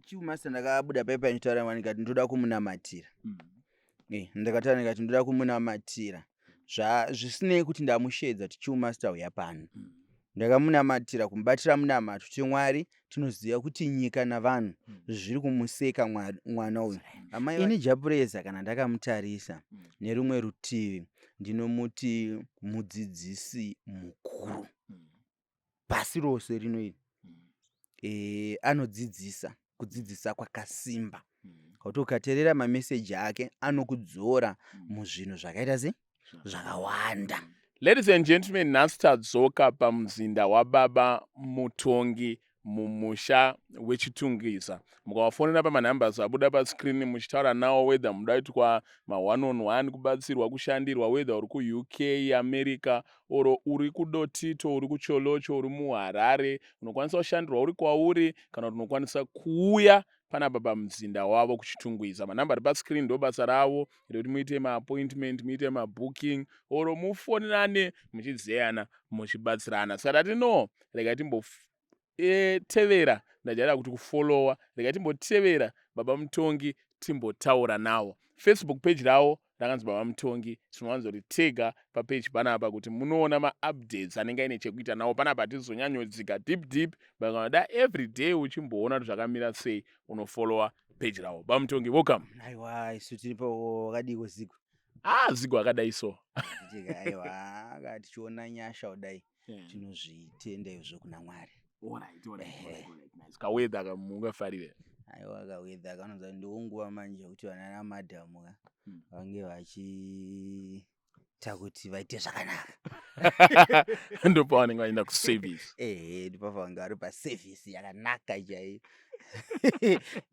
Chiumasta ndakabuda paipa nitaura mwani kati ndoda kumunamatira. Ndakataura ndikati ndoda kumunamatira. Zvisinei kuti ndamushedza kuti Chiumasta uya pano. Ndakamunamatira kumubatira munamato kuti Mwari tinoziva kuti nyika navanhu zviri kumuseka mwana uyu. Ini Japureza kana ndakamutarisa nerumwe rutivi ndinomuti mudzidzisi mukuru. Pasi rose rinoiri. Anodzidzisa, kudzidzisa kwakasimba. Kuti ukateerera mameseji ake anokudzora muzvinhu zvakaita zvakawanda. Ladies and gentlemen, nhasi tadzoka pamuzinda wababa Mutongi mumusha weChitungwiza. Mukawafonera pamanhambers abuda paskrini muchitaura nawo whether muda kuitwa ma1-on-1 kubatsirwa kushandirwa, whether uri kuUK, America, oro uri kuDotito, uri kuCholocho, uri muHarare, unokwanisa kushandirwa uri kwauri kana kuti unokwanisa kuuya panapa pamuzinda wavo kuChitungwiza. Manhamba ari paskrini ndo basa ravo rekuti muite maappointment, muite mabooking, oro mufonerane muchizeyana muchibatsirana. Saka tino rega tevera, ndajarira kuti kufollowa, rega timbotevera Baba Mutongi timbotaura nawo. Facebook page ravo rakanzi Baba Mutongi, tinowanzoritega papage panapa kuti munoona maupdates anenge aine chekuita nawo. Panapa tizonyanyadzika deep bakanoda everyday uchimboona kuti zvakamira sei, unofollowa page ravo. Baba Mutongi, welcome. Aiwa, isu tiripo wakadiko Zigo. Zigo akadai so. Aiwa, akatichiona nyasha kudai tinozvitenda izvo kuna Mwari. Alright. Nice. Kawedha kamungafarire. Aiwa, kawedha kanonza ndonguva manje kuti vana namadhamu vange vachiita kuti vaite zvakanaka. Ndopa vanenge vaenda kuservice. Ndopa vange vari paservice yakanaka chaiyo.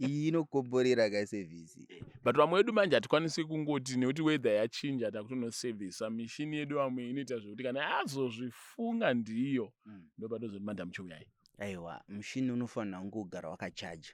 Iyi inokomborera kaservice. But vamwe vedu manje hatikwanisi kungoti nekuti weather yachinja takutonoservisa. Mishini yedu vamwe inoita zvokuti kana azozvifunga ndiyo ndopatozoti madhamu chouyai. Aiwa, mushini unofanira kunge kugara wakachaja.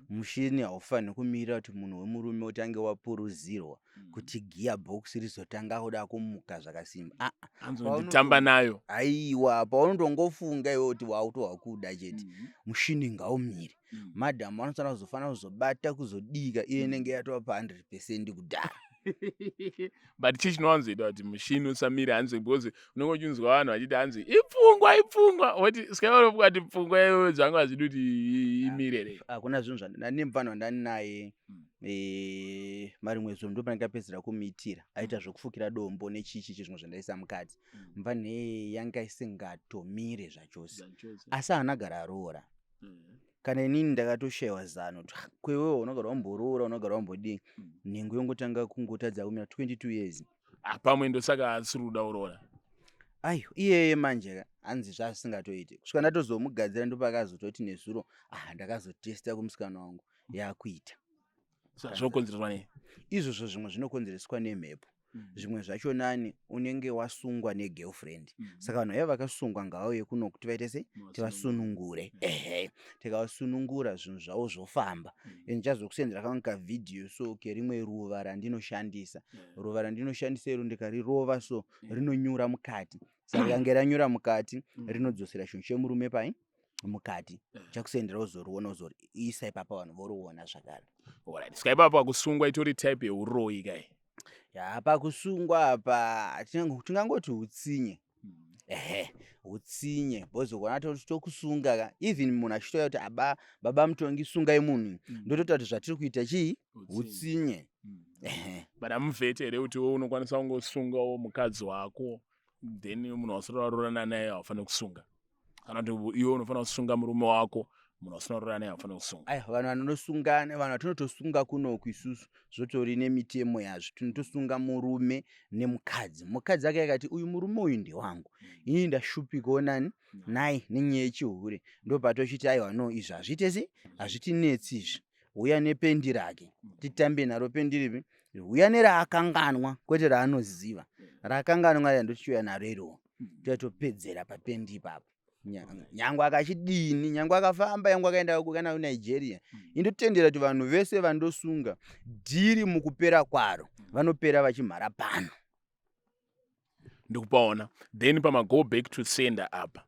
Mushini haufaniri kumirira kuti munhu wemurume utange wapuruzirwa kuti gearbox rizotanga kuda kumuka zvakasimba. Anzonditamba nayo. Aiwa, paunongofunga iwe kuti wakuda chete, mushini ngaumire. Madhamu anofanira kuzofanira kuzobata kuzodika iye inenge yatova pa100% kudhara. But chinowanzoita kuti mushini usamire hanzi because unenge uchinzwa vanhu vachiti hanzi ipfungwa woti sikaona kuti pfungwa iwe zvanga zvidi kuti imire. Hakuna zvinhu zvandine mufano wandani naye mari mwedzi ndo pandakapedzera kumitira aita zvokufukira dombo nechichi chizvimwe zvandaisa mukati. Mvani yanga isingatomire zvachose. Asi anagara roora. Kana inini ndakatoshayiwa zano kuti kwewewe unogara wamboroora unogara wambodii nhengo yongotanga kungotadza kumira 22 years. Pamwe ndosaka asiruda uroora. Aiyo, iyeye manje hanzi zvasingatoite. Kusvika ndatozomugadzira ndopakazototi nezuro ndakazotesta kumusikana wangu yakuita. Zvokonzerwa nei? Izvozvo zvimwe zvinokonzereswa nemhepo. Zvimwe zvacho nani unenge wasungwa negirlfriend. Saka vanhu vaya vakasungwa ngavauye kuno kuti vaite sei? Tivasunungure. Tikawasunungura zvinhu zvavo zvofamba. Ndichazokusendera kamwe kavidhiyo so kerimwe ruva randinoshandisa. Ruva randinoshandisa iro ndikarirova so rinonyura mukati. Saka kange ranyura mukati rinodzosera chinhu chemurume pai mukati. Chakusendera uzoriona uzoriisa ipapa vanhu voruona zvakare. Alright. Saka ipapa kusungwa itori type yeuroyi kai. Pakusungwa apa tingangoti utsinye. Utsinye bozokona tokusunga ka even munhu achitoya kuti Baba Mutongi sungai munhu ndototi kuti zvatiri kuita chii utsinye. But amuvhete here kuti wewe unokwanisa kungosungawo mukadzi wako then munhu wasinotaurana naye haufaniri kusunga. Kana kuti iwe unofanira kusunga murume wako munhu wasinotaurana naye haufaniri kusunga. Vanhu vanosunga, vanhu vatinotosunga kunoku isusu zvotori nemitemo yazvo. Tinotosunga murume nemukadzi. Mukadzi ake akati uyu murume uyu ndiwangu. Ini ndashupikawo nani naye nenyaya yechihure. Ndopatochiti aiwa no izvi hazviite sei? Hazvitinetsi izvi. Uya nependi rake. Titambe naro pendi ripi? Uya neraakanganwa kwete raanoziva. Raakanganwa ndochiuya naro iro. Totopedzera papendi ipapo. Nyangwe akachidini, nyangwe akafamba, nyangwe akaenda kana kuNigeria. Indotendera kuti vanhu vese vandosunga dhiri mukupera kwaro vanopera vachimhara pano. Ndikupaona. Then pama go back to sender apa.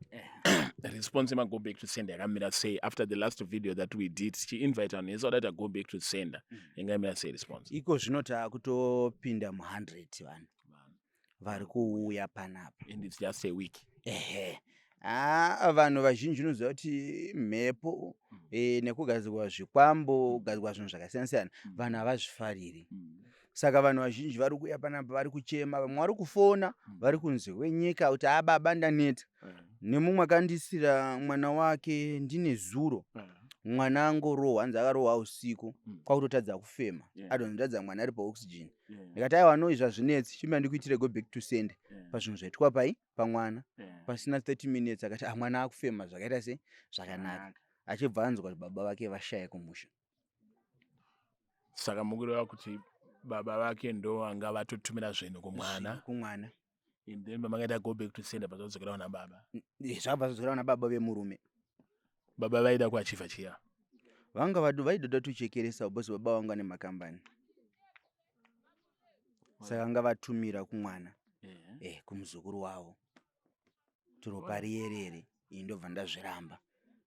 response go back to sender yakamira sei after the last video that we did tichiinvite vanhu vese vadati go back to sender yangamira sei response iko zvino taakutopinda mu100 vanhu vari kuuya panapa and it's just a week. Vanhu vazhinji unoziva kuti mhepo nekugadzirwa zvikwambo kugadzirwa zvinhu zvakasiyana-siyana vanhu havazvifariri. Saka vanhu vazhinji vari kuuya panapa vari kuchema, vamwe vari kufona vari kunze kwenyika kuti baba ndaneta. Nemumwe akandisira mwana wake ndine zuro. Mwana angorohwa, hanzi akarohwa usiku kwakutotadza kufema, adonzotadza mwana ari paoxygen. Ndikati aiwa no izvi hazvinetsi, chimba ndikuitire go back to sender pazvinhu zvaitwa pai pamwana. Pasina 30 minutes akati mwana akufema zvakaita sei zvakanaka, achibva anzwa kuti baba vake vashaya kumusha. Saka mukureva kuti baba vake ndo anga vatotumira zvinhu kumwana. And then vamakaita go back to sender pazodzokera kuna baba. Zvabva zvodzokera kuna baba vemurume. Baba vaida kuachiva chiya. Vanga vadu vaidada tuchekeresa bosi baba vanga nemakambani. Saka vanga vatumira kumwana. Kumuzukuru wavo. Turopa rierere, indobva ndazviramba.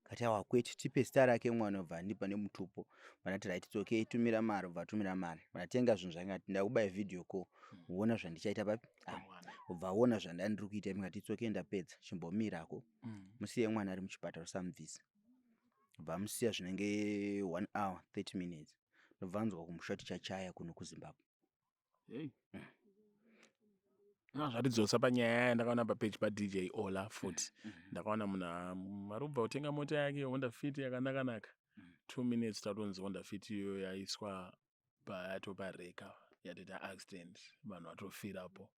Kati awa kwete tipe star rake mwana obva andipa nemutupo. Vanati right it's okay, tumira mari, obva tumira mari. Vanatenga zvinhu zvangati ndakubai video call. Uona zvandichaita papi? Obva uona zvandandiri kuita, ndikati it's okay ndapedza, chimbomirako. Musiye mwana ari muchipatara usamubvisa. Obva musiya zvinenge 1 hour 30 minutes. Ndobva anzwa kumusha tichachaya kuno kuZimbabwe. Zvatizosa panyaya ndakaona papage paDJ Ola futi. Ndakaona munhu arubva kutenga mota yake Honda Fit yakanaka. 2 minutes tatonzi Honda Fit iyo yaiswa pareka yatoita accident, vanhu vatofirapo.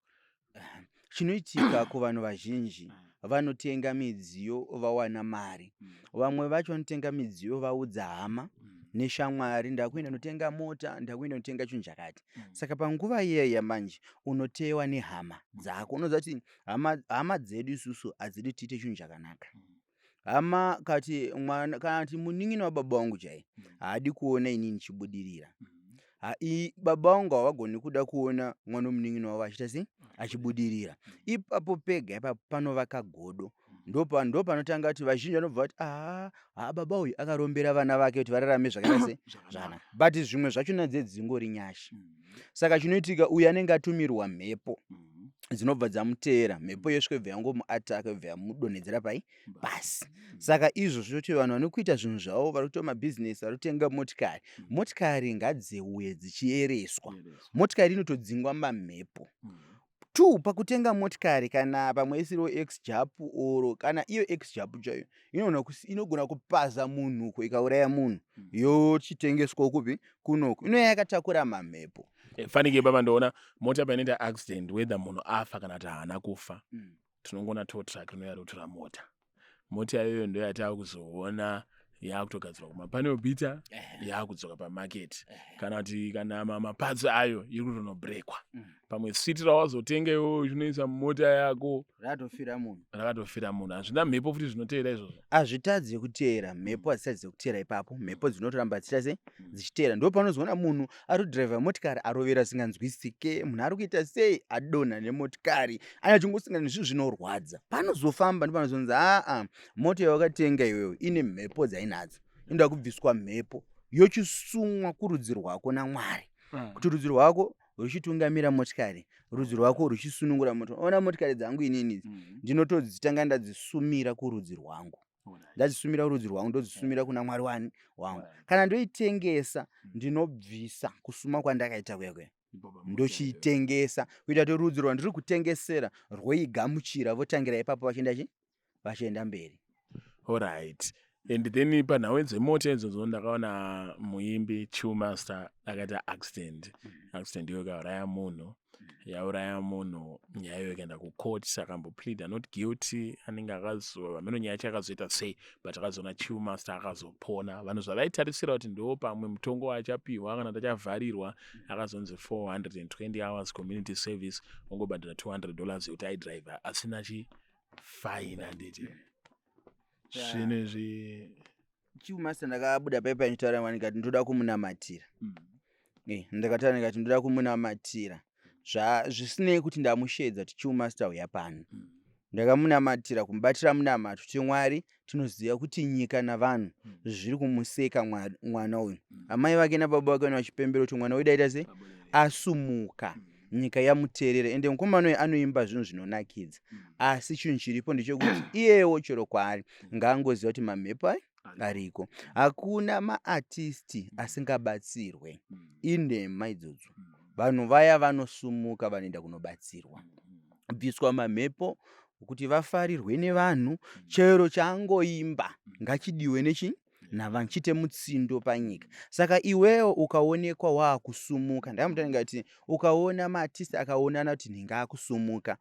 Chinoitika kuvanhu vazhinji vanotenga midziyo vawana mari. Vamwe vacho vanotenga midziyo vaudza hama neshamwari, ndakuenda notenga mota, ndakuenda notenga chinhu chakati. Saka panguva iyeyi yamanje unotewa nehama dzako. Unoziva kuti hama dzedu isusu hadzidi tiite chinhu chakanaka. Hama kati mwana kana kuti munin'ina wababa wangu chai haadi kuona inini nichibudirira. Baba vangu havagoni kuda kuona mwana womunin'ina wavo achiita sei achibudirira. Ipapo pega ipapo panovaka godo. Ndo panotanga kuti vazhinji vanobva kuti baba uyu akarombera vana vake kuti vararame zvakaita sei zvakanaka. But zvimwe zvachona dzingori nyasha. Saka chinoitika uyu anenge atumirwa mhepo dzinobva dzamuteera, mhepo yosvika yangomuataka yobva yamudonhedzera pai pasi. Saka izvozvo kuti vanhu vanokuita zvinhu zvavo vari kuita mabhizinesi, vari kutenga motikari. Motikari ngadziuye dzichiereswa. Motikari inotodzingwa mamhepo. 2 pakutenga motikari kana pamwe isiriwo X-Jap oro kana iyo X-Jap chaiyo inogona kupaza munhu uko ikauraya munhu yochitengeswa kupi kunoku. Inoya yakatakura mamhepo. Fanike baba ndoona mota painoita accident whether munhu afa kana kuti haana kufa. Tinongona tow truck inoya rotora mota. Mota iyoyo ndo yatava kuzoona yakutogadzirwa kumapanel beater yakudzoka pamarket. Kana kuti kana maparts ayo iri kutonobrekwa. Pamwe siti rawazotenga iwewe zvinoisa mumota yako ratofira munhu. Hazvina mhepo futi zvinoteera izvozvo. Hazvitadzi kuteera, mhepo hadzitadzi kuteera ipapo. Mhepo dzinotoramba dzichita sei dzichiteera. Ndo panozoona munhu ari kudhiraivha motikari arovera singanzwisike, munhu ari kuita sei adonha nemotikari, anyachingosangana nezvinhu zvinorwadza. Panozofamba ndipo panozonzi mota yawakatenga iwewe ine mhepo dzainadzo. Inoda kubviswa mhepo yochisumwa kurudzi rwako naMwari. Kuti rudzi rwako ruchitungamira motikari, rudzi rwako ruchisunungura motikari. Ona motikari dzangu inini ndinotodzitanga ndadzisumira kurudzi rwangu. Ndadzisumira kurudzi rwangu, ndodzisumira kuna Mwari wangu. Kana ndoitengesa ndinobvisa kusuma kwandakaita kuyakwe. Ndochitengesa kuita kuti rudzi rwandiri kutengesera rwoigamuchira votangira ipapo vachienda mberi. Alright. And then panhau dzemota idzodzo ndakaona muimbi Chewmaster akaita accident. Accident iyo ikauraya munhu. Yauraya munhu, nyaya iyo ikaenda kucourt akambopleada not guilty, anenge akazowa vameno nyaya yacho akazoita sei, but akazoona Chewmaster akazopona. Vanhu zvavaitarisira kuti ndo pamwe mutongo achapiwa kana kuti achavharirwa akazonzi 420 hours community service, ongobhadhara $200 kuti aidriver asina fine handiti. Zvinezvi Chewmaster ndakabuda paipa nitaura mwani ngati ndoda kumunamatira. Ndakataura ngati ndoda kumunamatira. Zvisinei kuti ndamushedza kuti Chewmaster uya pano. ndakamunamatira kumubatira munamato tiMwari tinoziva kuti nyika navanhu zviri kumuseka mwana uyu. Amai vake nababa vake vachipembera kuti mwana wedu aita sei asumuka, nyika yamuteerera. Ende mukomana uyu anoimba zvinhu zvinonakidza, asi chinhu chiripo ndechekuti iyewo chero kwaari ngaangoziva kuti mamhepo ariko. Hakuna maartisti asingabatsirwe, inhema idzodzo. Vanhu vaya vanosumuka vanoenda kunobatsirwa, bviswa mamhepo kuti vafarirwe nevanhu. Chero chaangoimba ngachidiwe navanhu, chite mutsindo panyika. Saka iwewo ukaonekwa waakusumuka, ndamutangati ukaona maartisti akaonana kuti nhinga akusumuka,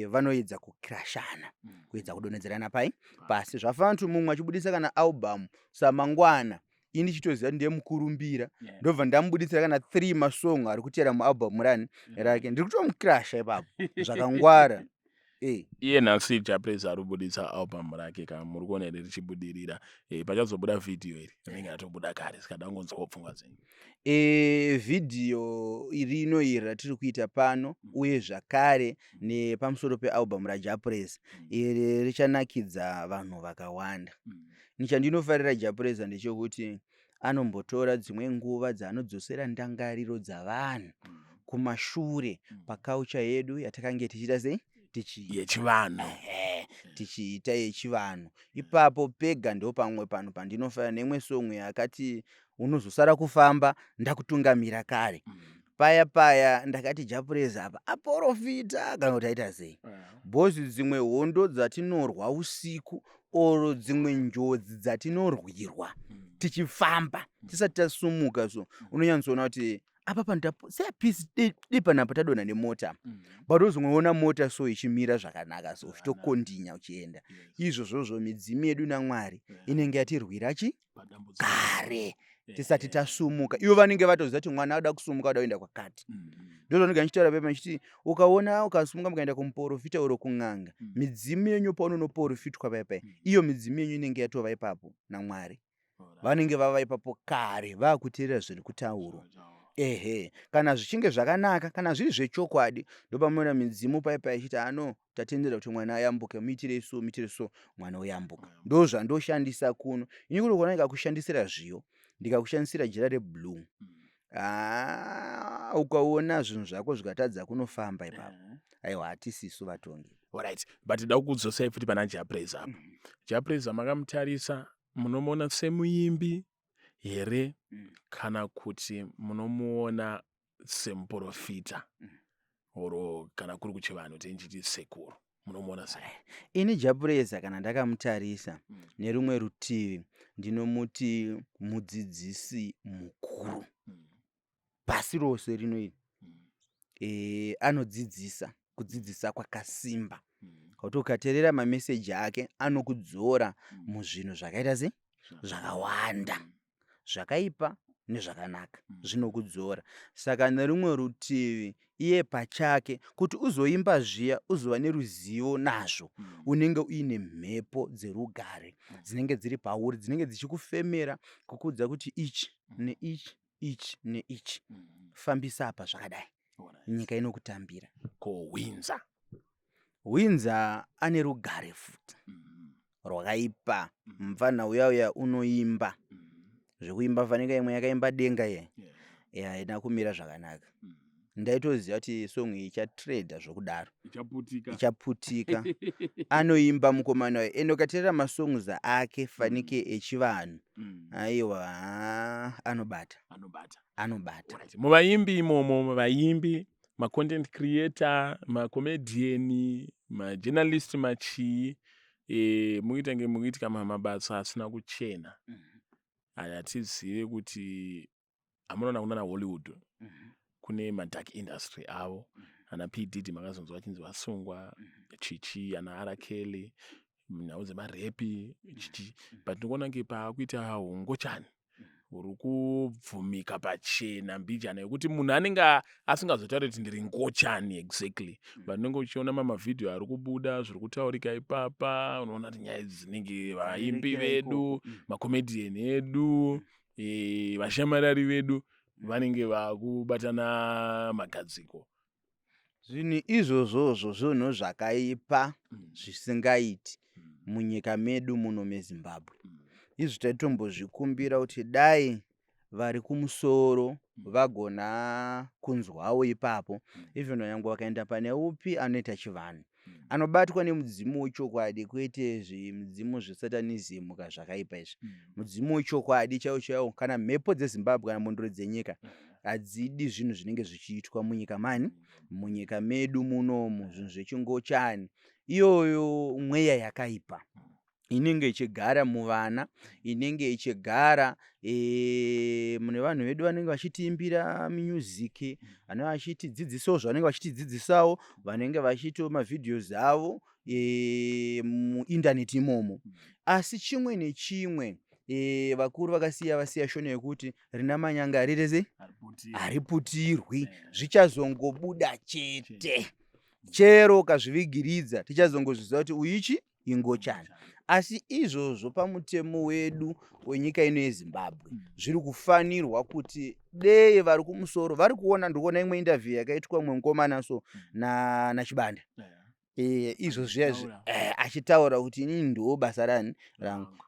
vanoedza kukrashana, kuedza kudonhedzerana pasi. Zvafana kuti mumwe achibudisa kana album samangwana, ini chitoziva ndiye mukurumbira, ndobva ndamubudisira kana 3 masong ari kutera mualbum rake, ndiri kutomukrasha ipapo zvakangwara. Iye nhasi Japreza ari kubudisa album rake, kana muri kuona here richibudirira, pachazobuda vhidhiyo iri rinenge ratobuda kare, saka dangonzwawo pfungwa dzenyu. Vhidhiyo rino iri ratiri kuita pano uye zvakare nepamusoro pealbum raJapreza iri richanakidza vanhu vakawanda. Nichandinofarira Japreza ndechekuti anombotora dzimwe nguva dzaanodzosera ndangariro dzavanhu kumashure paculture yedu yatakange tichiita sei yechivanhu, tichiita yechivanhu. Ipapo pega ndo pamwe panhu pandinofarira nemwe song yakati unozosara kufamba ndakutungamira kare. Paya ndakati Japreza apa aporofita kana kuti aita sei, bhozi dzimwe hondo dzatinorwa usiku oro dzimwe njodzi dzatinorwirwa tichifamba tisati tasumuka, so unonyanzoona kuti apa pandapo seapisi panapa tadonha nemota, patozomweona mota so ichimira zvakanaka, so uchitokondinya uchienda. Izvozvozvo midzimu yedu naMwari inenge yatirwira kare tisati tasumuka. Ivo vanenge vatoziva kuti mwana ada kusumuka, ada kuenda kwakati. Ndozvanenge ndichitaura pepa ndichiti ukaona ukasumuka mukaenda kumuprofita oro kun'anga, midzimu yenyu paunonoprofitwa paipai, iyo midzimu yenyu inenge yatova ipapo naMwari. Vanenge vava ipapo kare vakuteerera zviri kutaurwa. Kana zvichinge zvakanaka, kana zviri zvechokwadi, ndopamunoona midzimu paipai ichiti tatendera kuti mwana ayambuke, muitire so, mwana uyambuka. Ndozvandoshandisa kuno. Ini kuri kuona ndikakushandisira zviyo, ndikakushandisira jira reblue, ukaona zvinhu zvako zvikatadza kunofamba ipapo, aiwa hatisisu vatongi. Alright, but ndida kukudzosai futi pana Japreza apa. Japreza makamutarisa, munomuona semuimbi here kana kuti munomuona semuprofita, oro kana kuri kuchivanhu tinchiti sekuru, munomuona sei? Ini Japreza kana ndakamutarisa nerumwe rutivi ndinomuti mudzidzisi mukuru pasi rose rino iri. Anodzidzisa, kudzidzisa kwakasimba, kuti ukateerera mameseji ake anokudzora muzvinhu zvakaita sei zvakawanda, zvakaipa nezvakanaka zvinokudzora. Saka nerumwe rutivi iye pachake kuti uzoimba zviya uzova neruzivo nazvo, unenge uine mhepo dzerugare dzinenge dziri pauri, dzinenge dzichikufemera kukudza kuti ichi neichi, ichi neichi, fambisa apa zvakadai, nyika inokutambira. Ko Windsor ane rugare futi rwakaipa. Mufana uya unoimba zvekuimba, fanika imwe yakaimba denga ye haina kumira zvakanaka. Ndaitoziva kuti song iyi ichatreda zvokudaro, ichaputika. Anoimba mukomana wayo, ende ukateerera masongs ake fanike echivanhu, aiwa anobata. Muvaimbi imomo, vaimbi, macontent creator, macomedian, majournalist, machii, muiti kama mabasa asina kuchena. Hatizive kuti amunoona kuna Hollywood kune madark industry avo, ana P Diddy makazonzwa vachinzi vasungwa, chichi, ana R Kelly, nhau dzemarepi, chichi, but ndinoona kunge pakuita hongochani uri kubvumika pachena mbijana yekuti munhu anenge asingazotauri kuti ndiri ngochani exactly, but unenge uchiona mamavhidhiyo ari kubuda zviri kutaurika ipapa, unoona kuti nyaya idzi dzinenge vaimbi vedu, macomedian edu, vashamarari vedu vanenge vakubatana magadziko. Zvinhu izvozvozvo zvinhu zvakaipa zvisingaiti munyika medu muno meZimbabwe. Izvi taitombozvikumbira kuti dai vari kumusoro vagona kunzwawo ipapo, even nyangwe vakaenda pane upi anoita chivanhu, anobatwa nemudzimu wechokwadi, kwete zvimudzimu zvesatanism zvakaipa izvi. Mudzimu wechokwadi chaiwo chaiwo, kana mhepo dzeZimbabwe kana mbondoro dzenyika hadzidi zvinhu zvinenge zvichiitwa munyika mani, munyika medu munomu, zvinhu zvechingochani. Iyoyo mweya yakaipa inenge ichigara muvana, inenge ichigara mune vanhu vedu vanenge vachitiimbira music, vanenge vachitidzidzisawo zvavanenge vachitidzidzisawo, vanenge vachiitawo mavhidhios avo muindaneti imomo. Asi chimwe nechimwe vakuru vasiya shoni yekuti rina manyanga hariputirwi, zvichazongobuda chete. Chero ukazvivigiridza tichazongozviziva kuti uyichi ingochani. Asi izvozvo pamutemo wedu wenyika ino yeZimbabwe zviri kufanirwa kuti dei vari kumusoro vari kuona. Ndikuona imwe interview yakaitwa mumwe mukomana so naChibanda, izvo zviya achitaura kuti inini ndiwo basa rangu.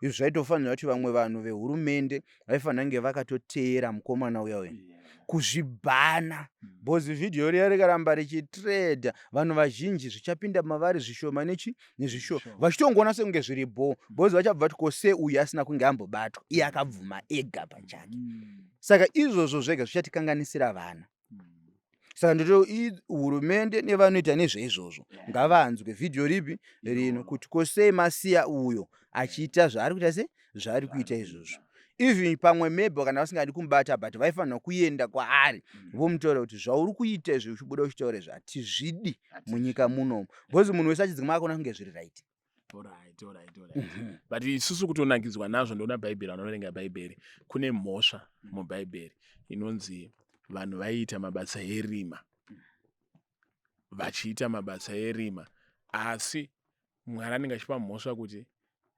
Izvo zvaitofanira kuti vamwe vanhu vehurumende vaifanira kunge vakatoteera mukomana uya kuzvibhana, bhozi vhidhiyo riya rikaramba richitreda, vanhu vazhinji zvichapinda mavari zvishoma nezvishoma, vachitongoona sekunge zviripo, bhozi vachabva kuti kose uyu asina kunge ambobatwa, iye akabvuma ega pachake. Saka izvozvo zvega zvichatikanganisira vana. Saka ndoti hurumende nevanoita nezveizvozvo ngavaanzwe vhidhiyo ripi rino kuti kosei masiya uyo achiita zvaari kuita zvaari kuita izvozvo. Even pamwe maybe kana vasingadi kumubata but vaifanira kuenda kwaari vomutaura kuti zvauri kuita izvi uchibuda uchitaura izvi hatizvidi munyika munomu, bhozi munhu wese achidzima akona kunge zviri right. But isusu kutonakidzwa nazvo ndoona bhaibheri, vanoverenga bhaibheri, kune mhosva mubhaibheri inonzi vanhu vaiita mabasa erima, vachiita mabasa erima, asi Mwari anenge achipa mhosva kuti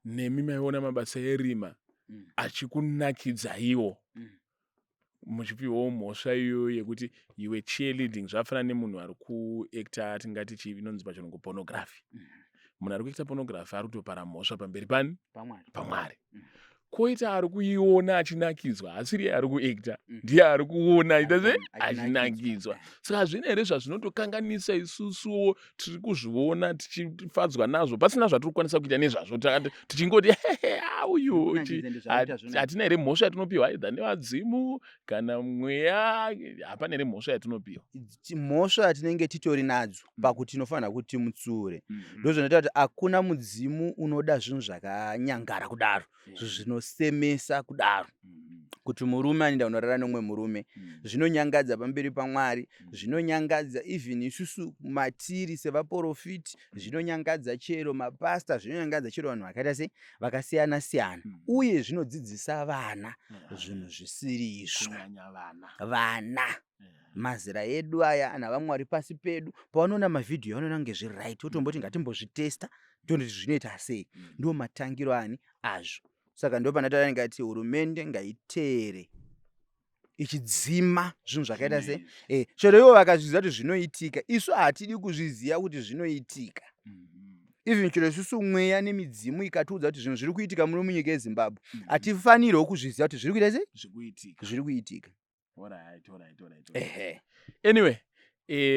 nemi maiona mabasa erima achikunakidzaiwo, muchipiwawo mhosva iyoyo yekuti iwe cheerleading zvafanana nemunhu ari kuacta, tingati chivi inonzi pachirungu pornography. Munhu ari kuacta pornography ari kutopara mhosva pamberi pani paMwari. Koita ari kuiona achinakidzwa, asiri ari kuacta, ndiye ari kuona achinakidzwa. Saka zvine here zvazvinotokanganisa isusuwo tiri kuzviona tichifadzwa nazvo pasina zvatiri kukwanisa kuita nezvazvo, tichingoti uyu hatina here mhosva yatinopiwa aidha nevadzimu kana mweya, hapana here mhosva yatinopiwa. Mhosva yatinenge titori nadzo pakuti tinofanira kuti timutsure, ndozvinoita kuti hakuna mudzimu unoda zvinhu zvakanyangara kudaro, zvinosemesa kudaro. Kuti murume anoenda kunorara nomwe murume zvinonyangadza pamberi paMwari, zvinonyangadza even isusu matiri sevaprofiti, zvinonyangadza chero mapasta, zvinonyangadza chero vanhu vakaita sei vakasiyana siyana, uye zvinodzidzisa vana zvinhu zvisiri izvo. Vana mazera edu aya navamwe vari pasi pedu pavanoona mavhidhiyo vanoona kunge zviri right, votomboti ngatimbozvitesta tione kuti zvinoita sei. Ndo matangiro azvo. Saka ndo panataura ngati hurumende ngaiteere ichidzima zvinhu zvakaita sei, chero ivo vakazviziva kuti zvinoitika, isu hatidi kuzviziva kuti zvinoitika. Even chero isusu mweya nemidzimu ikatiudza kuti zvinhu zviri kuitika muno munyika yeZimbabwe, hatifanirwo kuzviziva kuti zviri kuita sei, zviri kuitika. Anyway,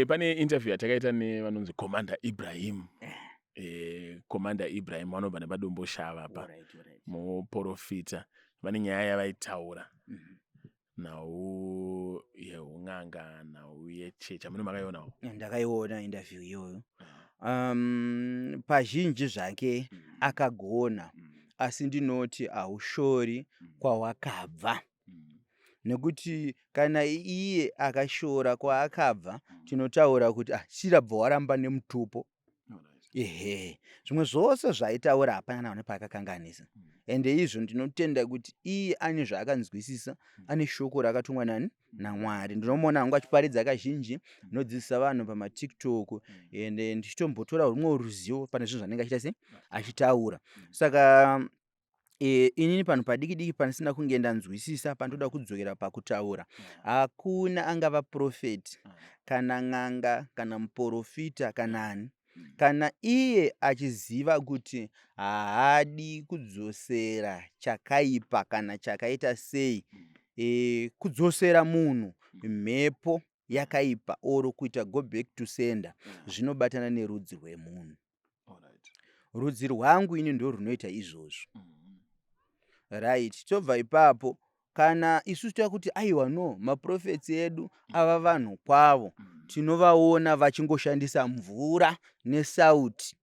pane interview yatakaita nevanonzi Commander Ibrahim. Commander Ibrahim vanobva nepadombo shava pa muprofita, vane nyaya yavaitaura nhau yeun'anga, nhau yechecha. Mune makaionawo? Ndakaiona interview iyoyo. Pazhinji zvake akagona, asi ndinoti haushori kwawakabva. Nekuti kana iye akashora kwaakabva, tinotaura kuti chirabva waramba nemutupo. Zvimwe zvose zvaitaura hapana naone paakakanganisa. Ende izvo ndinotenda kuti iye ane zvaakanzwisisa, ane shoko rakatumwa naMwari. Ndinomuona hangu achiparidza kazhinji, nodzidzisa vanhu pamaTiktok, ende ndichitombotora rumwe ruzivo pane zvinhu zvanenge achita sei achitaura. Saka inini panhu padiki-diki panisina kunge ndanzwisisa panotoda kudzokera pakutaura. Hakuna angava profeti kana n'anga kana muprofita kana ani. Kana iye achiziva kuti haadi kudzosera chakaipa kana chakaita sei, kudzosera munhu mhepo yakaipa oro kuita go back to sender, zvinobatana nerudzi rwemunhu. Rudzi rwangu ini ndo runoita izvozvo. Right, tobva ipapo kana isusu takuti aiwa no maprofetsi edu ava vanhu kwavo tinovaona vachingoshandisa mvura nesauti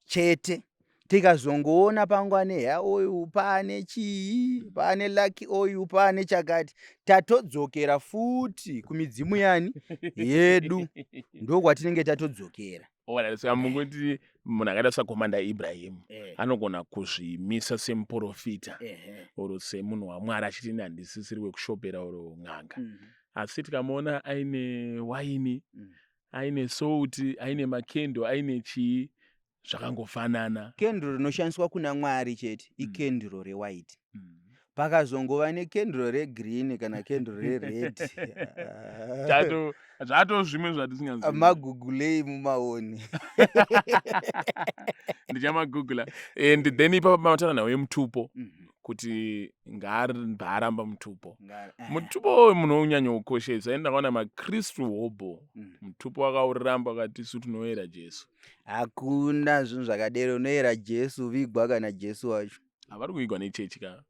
chete, tikazongoona pangwane heya oyu paane chii, paane lucky oyu paane chakati, tatodzokera futi kumidzimu yani yedu, ndokwatinenge tatodzokera. Saka munguti munhu akaita sakomanda Ibrahim anogona kuzvimisa semuprofita oro semunhu waMwari achiti ini handisisiri wekushopera oro n'anga, asi tikamuona aine waini, aine souti, aine makendo, aine chii, zvakangofanana. Kendro rinoshandiswa kuna Mwari chete ikendro rewhite. Pakazongova nekendro regreen kana kendro rered zvato zvimwe zvatisingazivi. Magugulei mumaoni. Ndichamagugula. And then ipapo pamatana nawo yemutupo kuti ngaaramba mutupo. Mutupo munhu unyanya kukoshesa. Ndakaona maKristu hobo. Mutupo wakauramba akati su tunoera Jesu. Hakuna zvinhu zvakadero, unoera Jesu vigwa kana Jesu wacho. Havari kuigwa nechechi ka.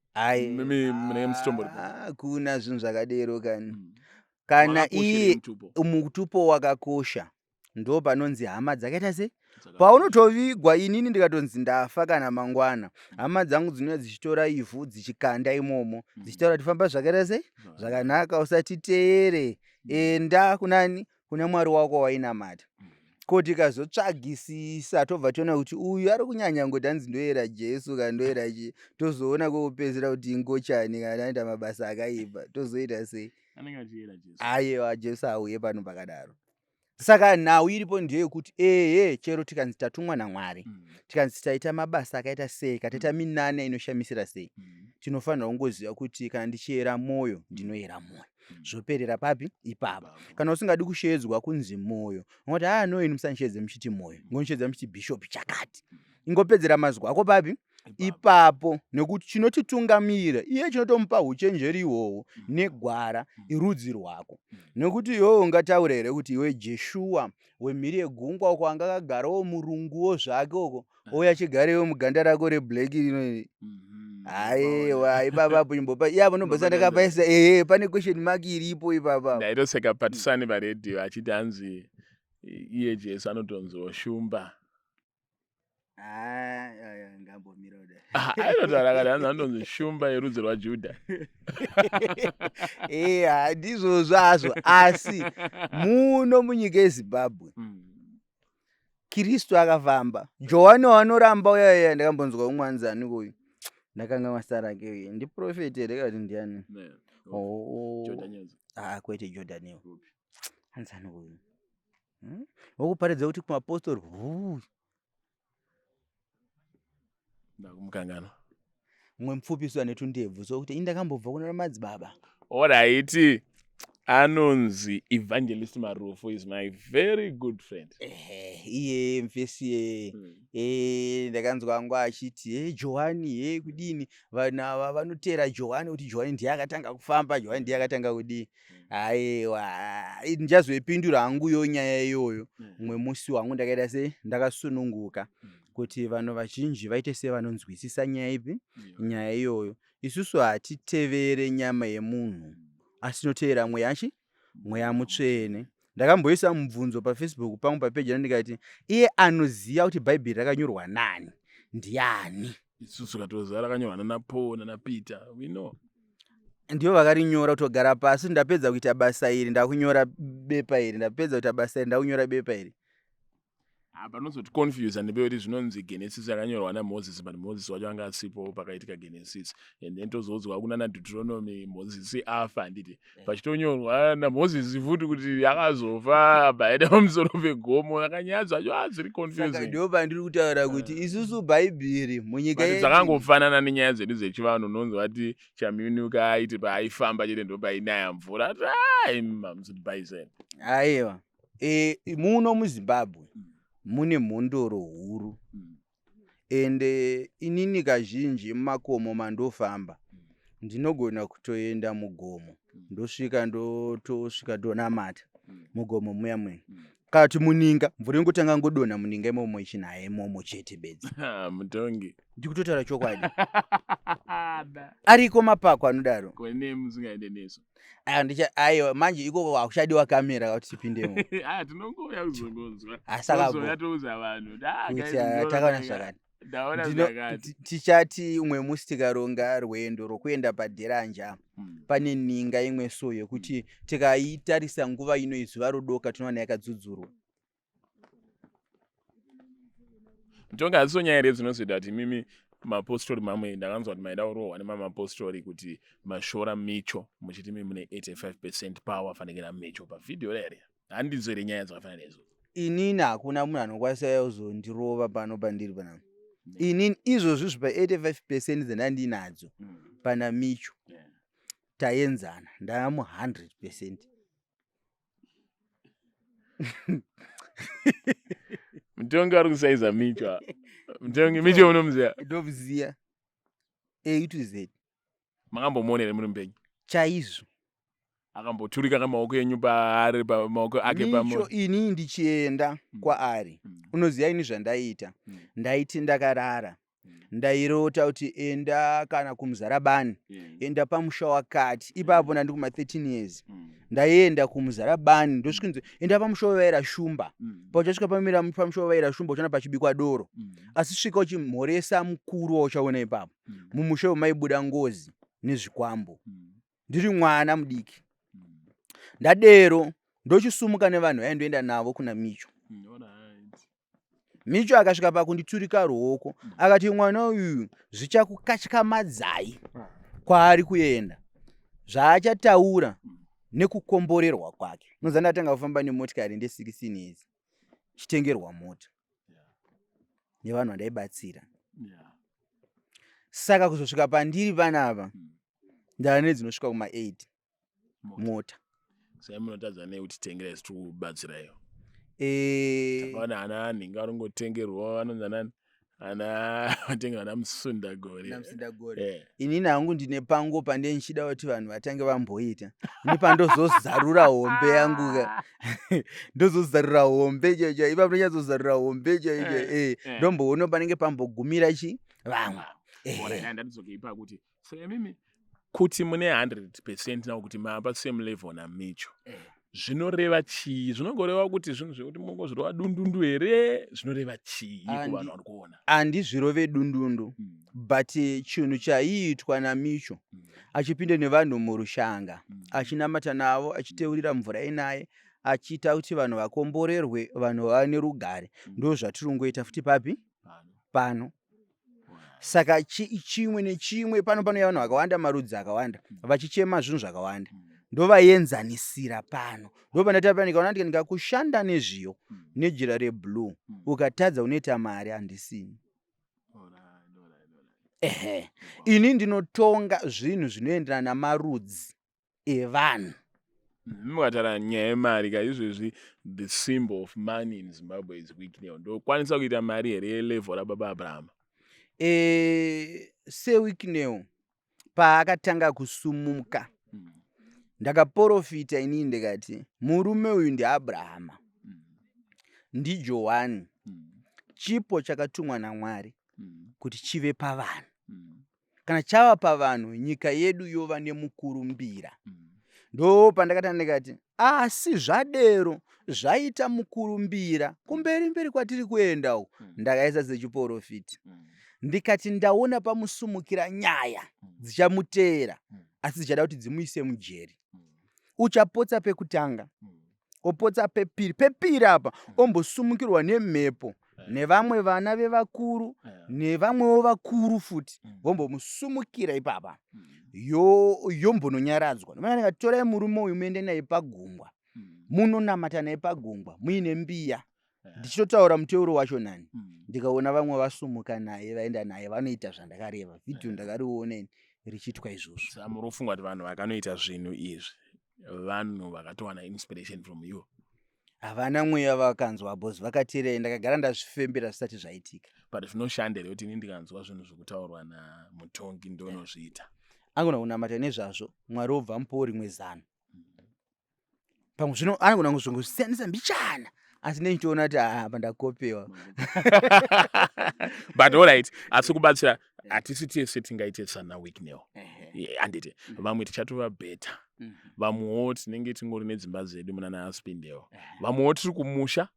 Hakuna zvinhu zvakadero kani. Kana iye mutupo wakakosha ndo panonzi hama dzakaita sei. Paunotovigwa inini ndikatonzi ndafa kana mangwana, hama dzangu dzinouya dzichitora ivhu dzichikanda imomo dzichitaura tifamba zvakaita sei, zvakanaka, usatiteere, enda kunani, kuna Mwari wako wainamata. Ko tikazotsvagisisa tobva toona kuti uyu ari kunyanya ngoti hanzi ndoera Jesu kana ndoera chi, tozoona kwokupedzisira kuti ingochani kana aita mabasa akaipa, tozoita sei? Anenge achiera Jesu. Aiwa, Jesu auye pano pakadaro. Saka nhau iripo ndeyekuti chero tikanzi tatumwa naMwari, tikanzi taita mabasa akaita sei, kataita minana inoshamisira sei, tinofanira kungoziva kuti kana ndichiera mwoyo ndinoera mwoyo. Zvoperera papi? Ipapo. Kana usingadi kushedzwa kunzi mwoyo, ngoti no inu musandishedze muchiti mwoyo, ngonishedza muchiti bishop chakati. Ingopedzera mazwi ako papi? Ipapo. Nekuti chinotitungamira iye chinotomupa uchenjeri ihwohwo negwara irudzi rwako. Nekuti iwewe ungataura here kuti iwe Jeshua wemhiri yegungwa uko anga akagarawo murunguwo zvake uko, ouya achigarewo muganda rako reblack rino. Aiwa, ipapapo imbopa iyavo nobvisa ndakapaisa pane question mark iripo ipapa. Ndaitoseka patisani paredhiyo achiti hanzi iye Jesu anotonzoshumba. Ngambomira kudai. Ainotaura kuti hanzi anonzi shumba yerudzi rwaJudha. Handizvozvo hazvo, asi muno munyika yeZimbabwe Kristu akafamba. Johani wanoramba uya ndakambonzwa umwanzani uyu. Ndakanga masara ake ndiprofeti here kana kuti ndiani? Kwete Jordan. Hanzani uyu. Wokuparidza kuti kumapostori ndakumukangana. Mumwe mupfupisi anetu ndebvu sokuti indakambobva kuna madzibaba. Alright. Anonzi Evangelist Marufu is my very good friend. Iye mfesi ndakanzwa wangu achiti Johani kudini vanhu ava vanotera Johani kuti Johani ndiye akatanga kufamba, Johani ndiye akatanga kudii. Aiwa, ndichazoipindura hangu yo nyaya iyoyo. Mumwe musi wangu ndakaita sei, ndakasununguka kuti vanhu vazhinji vaite sevanonzwisisa nyaya ipi, nyaya iyoyo. Isusu hatitevere nyama yemunhu, asi tinoteera mweya mutsvene. Ndakamboisa mubvunzo paFacebook pangu papeji ndikati iye anoziva kuti Bhaibheri rakanyorwa nani ndiani. Isusu katoziva rakanyorwa naPaul naPeter, we know. Ndivo vakarinyora kutogara pasi, ndapedza kuita basa iri ndakunyora bepa iri, ndapedza kuita basa iri ndakunyora bepa iri. Panozoticonfuse ndepekuti zvinonzi Genesis yakanyorwa naMozisi but Mozisi wacho anga asipo pakaitika Genesis and then tozodzwa kunana Deuteronomy Mozisi afa nditi pachitonyorwa naMozisi futi kuti akazofa abva aenda pamusoro pegomo akanyaya dzacho dziri Saka confusing ndo pandiri kutaura kuti isusu bhaibheri munyika but yedu dzakangofanana nenyaya dzedu dzechivanhu unonzi wati chaminuka aiti paaifamba chete ndopainaya mvura ati mamuziti bhaizeni aiwa muno muZimbabwe mune mhondoro huru ende inini kazhinji mumakomo mandofamba ndinogona kutoenda mugomo ndosvika ndonamata mugomo muya kati muninga mvura ingotanga ngodonha muninga imomo ichinaya imomo chete bedzi mutongi ndikutotaura chokwadi ariko mapako anodaro kwene musingaende neso aiwa manje ikoko hakuchadiwa kamera kuti tipindemo tinongouya kuzongonzwa asaka touza vanhu takaona zvakati tichati umwe musi tikaronga rwendo rwokuenda padheranja pane ninga imwe so yekuti tikaitarisa nguva ino izuva rodoka tinoona yakadzudzurwa mutonga hasiso nyaya here dzinozoita kuti mimi mapostori mamwe ndakanzwa kuti maida kurohwa nemamapostori kuti mashora micho muchiti mimi mune 85% power fanekera micho pavhidhiyo here handizere nyaya dzakafanana nezo inini hakuna munhu anokwanisa kuzondirova pano pandiri panapa inini izvozvi pa 85% dzandandinadzo pana micho taenzana ndamu 100%. mutongi ari kusaiza micho mutongi micho unomuziva ndomuziya A to Z makambomuonere muri mupenyu chaizvo akamboturika kamaoko enyu paari pamaoko ake micho ini ndichienda kwaari unoziva ini zvandaita ndaiti ndakarara ndairota kuti enda kana kumuzarabani enda pamusha wakati ipapo ndandi kuma 13 years ndaenda kumuzarabani ndosvikinzi enda pamusha wavaira shumba pauchasvika pamira pamusha wavaira shumba uchaona pachibikwa doro asi svika uchimhoresa mukuru wauchaona ipapo mumusha wemaibuda ngozi nezvikwambo ndiri mwana mudiki ndadero ndochisumuka nevanhu vaindoenda navo kuna micho micho akasvika pakunditurika ruoko akati mwana uyu zvichakukatyamadzai kwaari kuenda zvaachataura nekukomborerwa kwake noza ndatanga kufamba nemotikari nde16 years chitengerwa mota nevanhu vandaibatsira saka kuzosvika pandiri panapa ndava nedzinosvika kuma8 mota sai munotadza nei kuti tengera isi tikubatsirayo takaona ana anhinga aringotengerwa vanonzi anani ana vatengerwa namusundagore inini hangu ndine pango pande nchida kuti vanhu vatange vamboita ini pandozozarura hombe yangu ndozozarura hombe chaicho ipapo ndochazozarura hombe chaicho ndomboona panenge pambogumira chi vamwe ndatizokuipa kuti saka mimi kuti mune 100% nao kuti maapa same level namicho zvinoreva chii zvinongoreva kuti zvinhu zvekuti mungozvirova dundundu here zvinoreva chii kuvanhu vari kuona handizvirove dundundu but chinhu chaiitwa namicho achipinda nevanhu murushanga achinamata navo achiteurira mvura inaye achiita kuti vanhu vakomborerwe vanhu vane rugare ndo zvatirungoita futi papi pano saka chimwe nechimwe panouya vanhu vakawanda marudzi akawanda vachichema zvinhu zvakawanda ndovaenzanisira pano ndopandataura ndikaona ndikakushanda nezviyo nejira reblue ukatadza unoita mari handisini ini ndinotonga zvinhu zvinoenderana namarudzi evanhu mukataura nyaya yemari kaizvezvi the symbol of money in Zimbabwe is weakness ndokwanisa kuita mari here yelevel rababa Abrahama seweakness paakatanga kusumuka ndakaprofita inini ndikati murume uyu ndiAbrahama ndiJohani chipo chakatumwa naMwari kuti chive pavanhu kana chava pavanhu nyika yedu yova nemukurumbira ndo pandakatanga ndikati asi zvadero zvaita mukurumbira kumberi mberi kwatiri kuenda uku ndakaisa sechiprofita ndikati ndaona pamusumukira nyaya dzichamuteera asi dzichada kuti dzimuise mujeri uchapotsa pekutanga opotsa pepiri apa ombosumukirwa nemhepo nevamwe vana vevakuru nevamwewo vakuru futi vombomusumukira ipapa yombononyaradzwa. Nomanaka torai murume uyu muende naye pagungwa, munonamata naye pagungwa muine mbiya. Ndichitotaura muteuro wacho nani, ndikaona vamwe vasumuka naye vaenda naye vanoita zvandakareva, vhidhiyo ndakarioneni richiitwa izvozvo. Muri kufunga kuti vanhu vakanoita zvinhu izvi vanhu vakatowana inspiration from you? Havana mweya vakanzwa bosi, vakateerera, ndakagara ndazvifembera zvisati zvaitika. But zvinoshandira kuti ini ndikanzwa zvinhu zvokutaurwa namutongi ndonozviita. Angona kunamata nezvazvo, Mwari obva mupawo rimwe zano. Pamwe zvino anogona kuzongosiyanisa mbichana, asi nechitoona kuti apa ndakopewa. But all right, asi kubatsira hatisi tese tingaite sana week nail. Handiti vamwe tichatova better. Vamwewo tinenge tingori nedzimba dzedu muna naAspindewo. Vamwewo tiri kumusha,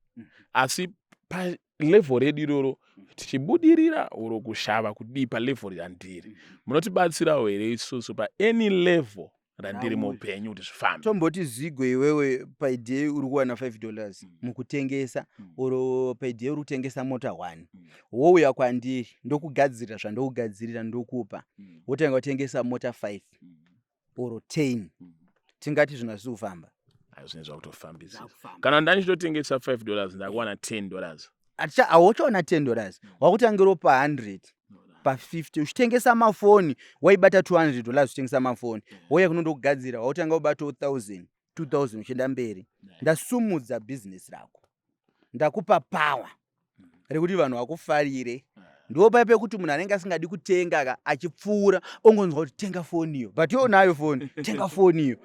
asi palevel redu iroro tichibudirira oro kushava kudii palevel randiri. Munotibatsirawo here isusu paany level randiri muupenyu kuti zvifambe. Tomboti Zigwe iwewe paidhei uri kuwana $5 mukutengesa, oro paidhei uri kutengesa mota 1. Wouya kwandiri ndokugadzirira zvandokugadzirira ndokupa. Wotanga kutengesa mota 5 oro 10. Tingati zvina zviri kufamba. Zvinezva kutofambisa. Kana ndanichitotengesa $5 ndakuwana $10. Hauchaona $10. Wakutangiro pa 100. Pa 50 uchitengesa mafoni waibata $200 uchitengesa mafoni, wouya kunondokugadzira wautanga ubata 1000 2000 uchienda mberi. Ndasumudza business rako, ndakupa power rekuti vanhu vakufarire. Ndo paya pekuti munhu anenge asingadi kutenga achipfuura ongonzwa kuti tenga foni iyo, but iwe unayo foni, tenga foni iyo.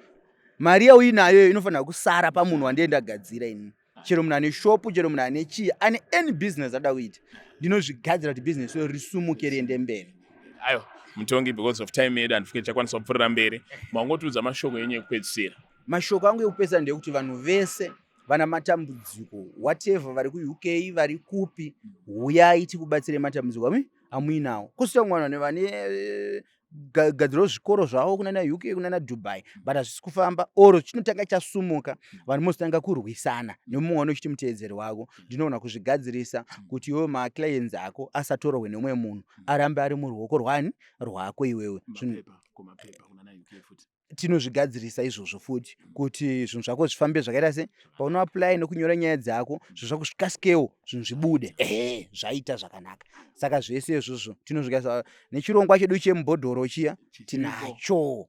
Mari yauinayo inofanira kusara pamunhu wandienda gadzira ini. Chero munhu ane shopu, chero munhu ane chii, ane any business ada kuita, ndinozvigadzira kuti business yo risumuke riende mberi. Ayo, mutongi, because of time yedu handifike chakwanisa kupfuurira mberi, mangotudza mashoko enyu ekupedzisira. Mashoko angu ekupedzisira ndekuti vanhu vese vana matambudziko, whatever, vari kuUK, vari kupi, uyai tikubatsire matambudziko amuinawo. Kusita mwana vane gadziro zvikoro zvavo kuna na UK kuna na Dubai, but hazvisi kufamba, oro chinotanga chasumuka, vanhu mozotanga kurwisana nemumwe wanochiti muteedzeri wako. Ndinoona kuzvigadzirisa kuti iwe maclients ako asatorwe nemumwe munhu, arambe ari muruoko rwako iwewe. Tinozvigadzirisa izvozvo futi kuti zvinhu zvako zvifambe zvakaita se paunoapply nekunyora nyaya dzako, zvinhu zvako zvikasikewo, zvinhu zvibude. Zvaita zvakanaka. Saka zvese izvozvo tinozvigadzirisa. Nechirongwa chedu chemubhodhoro chiya tinacho.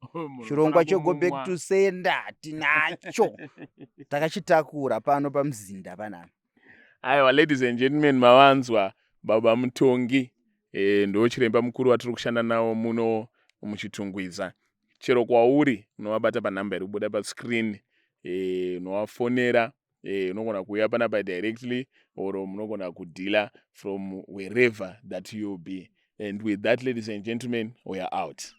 Chirongwa cheGo Back to Sender tinacho. Takachitakura pano pamuzinda panapa. Aiwa, ladies and gentlemen, mavanzwa baba mutongi ndochiremba mukuru watiri kushanda nawo muno muchitungwiza. Chero kwauri unovabata panhamba iri kubuda pascreen, unovafonera, unogona kuuya panapa directly, or munogona kudhila from wherever that you be. And with that, ladies and gentlemen, we are out.